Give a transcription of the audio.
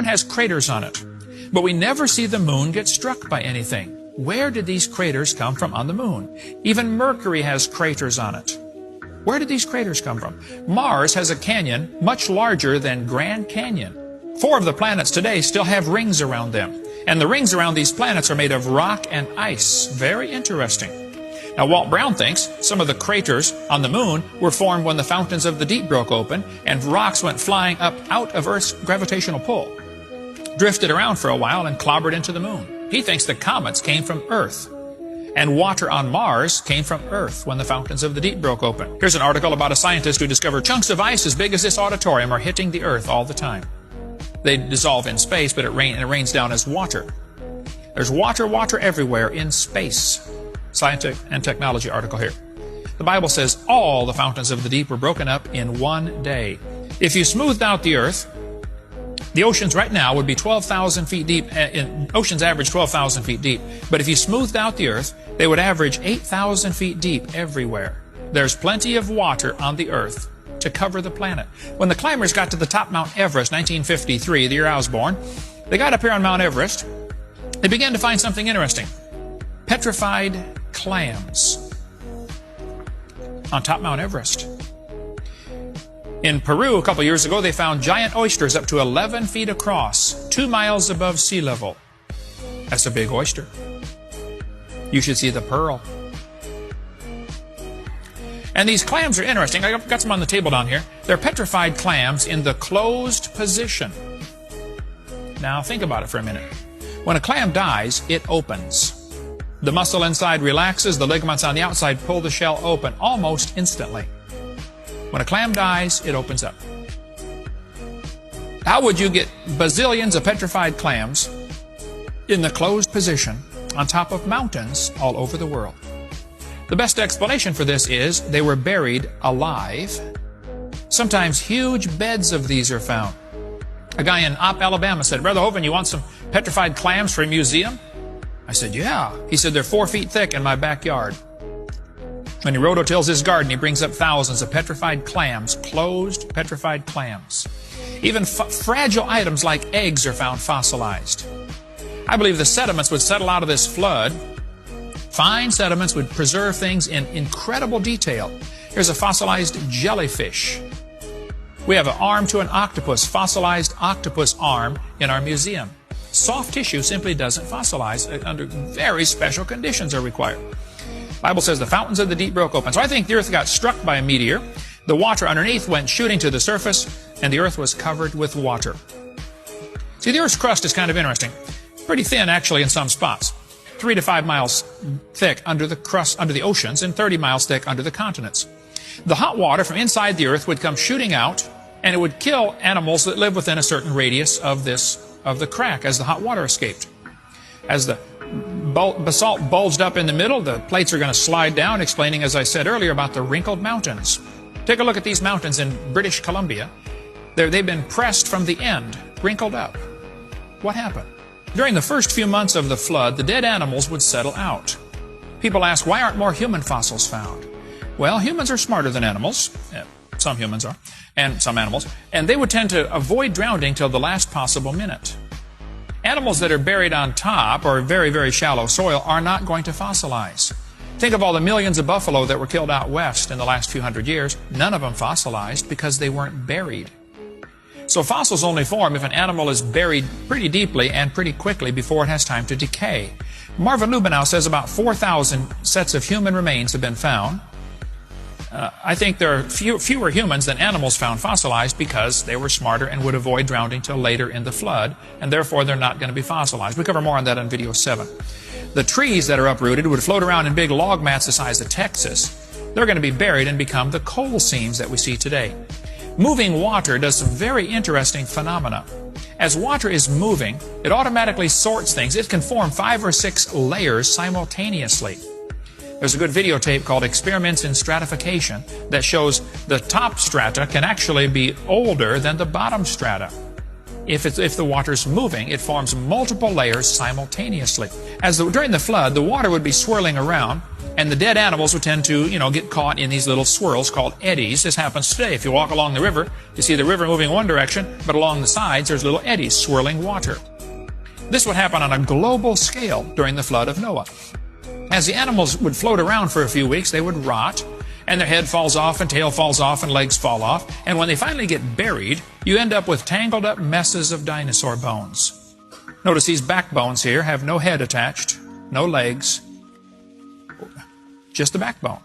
moon has craters on it, but we never see the moon get struck by anything. Where did these craters come from on the moon? Even Mercury has craters on it. Where did these craters come from? Mars has a canyon much larger than Grand Canyon. 4 of the planets today still have rings around them. And the rings around these planets are made of rock and ice. Very interesting. Now, Walt Brown thinks some of the craters on the moon were formed when the fountains of the deep broke open and rocks went flying up out of Earth's gravitational pull, drifted around for a while and clobbered into the moon. He thinks the comets came from Earth. And water on Mars came from Earth when the fountains of the deep broke open. Here's an article about a scientist who discovered chunks of ice as big as this auditorium are hitting the Earth all the time. They dissolve in space, but it rains down as water. There's water everywhere in space. Scientific and technology article here. The Bible says all the fountains of the deep were broken up in one day. If you smoothed out the Earth, the oceans right now would be 12,000 feet deep. Oceans average 12,000 feet deep. But if you smoothed out the Earth, they would average 8,000 feet deep everywhere. There's plenty of water on the Earth to cover the planet. When the climbers got to the top Mount Everest, 1953, the year I was born, they got up here on Mount Everest. They began to find something interesting. Petrified clams on top Mount Everest. In Peru, a couple years ago, they found giant oysters up to 11 feet across, 2 miles above sea level. That's a big oyster. You should see the pearl. And these clams are interesting. I've got some on the table down here. They're petrified clams in the closed position. Now, think about it for a minute. When a clam dies, it opens. The muscle inside relaxes. The ligaments on the outside pull the shell open almost instantly. When a clam dies, it opens up. How would you get bazillions of petrified clams in the closed position on top of mountains all over the world? The best explanation for this is they were buried alive. Sometimes huge beds of these are found. A guy in Opp, Alabama said, "Brother Hovind, you want some petrified clams for a museum?" I said, "Yeah." He said, "They're 4 feet thick in my backyard." When he rototills his garden, he brings up thousands of petrified clams, closed petrified clams. Even fragile items like eggs are found fossilized. I believe the sediments would settle out of this flood. Fine sediments would preserve things in incredible detail. Here's a fossilized jellyfish. We have an arm to an octopus, fossilized octopus arm in our museum. Soft tissue simply doesn't fossilize. Under very special conditions are required. The Bible says the fountains of the deep broke open. So I think the earth got struck by a meteor. The water underneath went shooting to the surface, and the earth was covered with water. See, the earth's crust is kind of interesting. Pretty thin, actually, in some spots. 3 to 5 miles thick under the crust, under the oceans, and 30 miles thick under the continents. The hot water from inside the earth would come shooting out, and it would kill animals that live within a certain radius of the crack as the hot water escaped. As the basalt bulged up in the middle, the plates are going to slide down, explaining, as I said earlier, about the wrinkled mountains. Take a look at these mountains in British Columbia. They've been pressed from the end, wrinkled up. What happened? During the first few months of the flood, the dead animals would settle out. People ask, why aren't more human fossils found? Well, humans are smarter than animals. Some humans are, and some animals. And they would tend to avoid drowning till the last possible minute. Animals that are buried on top or very, very shallow soil are not going to fossilize. Think of all the millions of buffalo that were killed out west in the last few hundred years. None of them fossilized because they weren't buried. So fossils only form if an animal is buried pretty deeply and pretty quickly before it has time to decay. Marvin Lubenow says about 4,000 sets of human remains have been found. I think there are fewer humans than animals found fossilized because they were smarter and would avoid drowning till later in the flood, and therefore they're not going to be fossilized. We cover more on that in video 7. The trees that are uprooted would float around in big log mats the size of Texas. They're going to be buried and become the coal seams that we see today. Moving water does some very interesting phenomena. As water is moving, it automatically sorts things. It can form 5 or 6 layers simultaneously. There's a good videotape called Experiments in Stratification that shows the top strata can actually be older than the bottom strata. If the water's moving, it forms multiple layers simultaneously. During the flood, the water would be swirling around, And the dead animals would tend to, get caught in these little swirls called eddies. This happens today. If you walk along the river, you see the river moving one direction, but along the sides there's little eddies swirling water. This would happen on a global scale during the flood of Noah. As the animals would float around for a few weeks, they would rot, and their head falls off and tail falls off and legs fall off. And when they finally get buried, you end up with tangled up messes of dinosaur bones. Notice these backbones here have no head attached, no legs, just the backbone.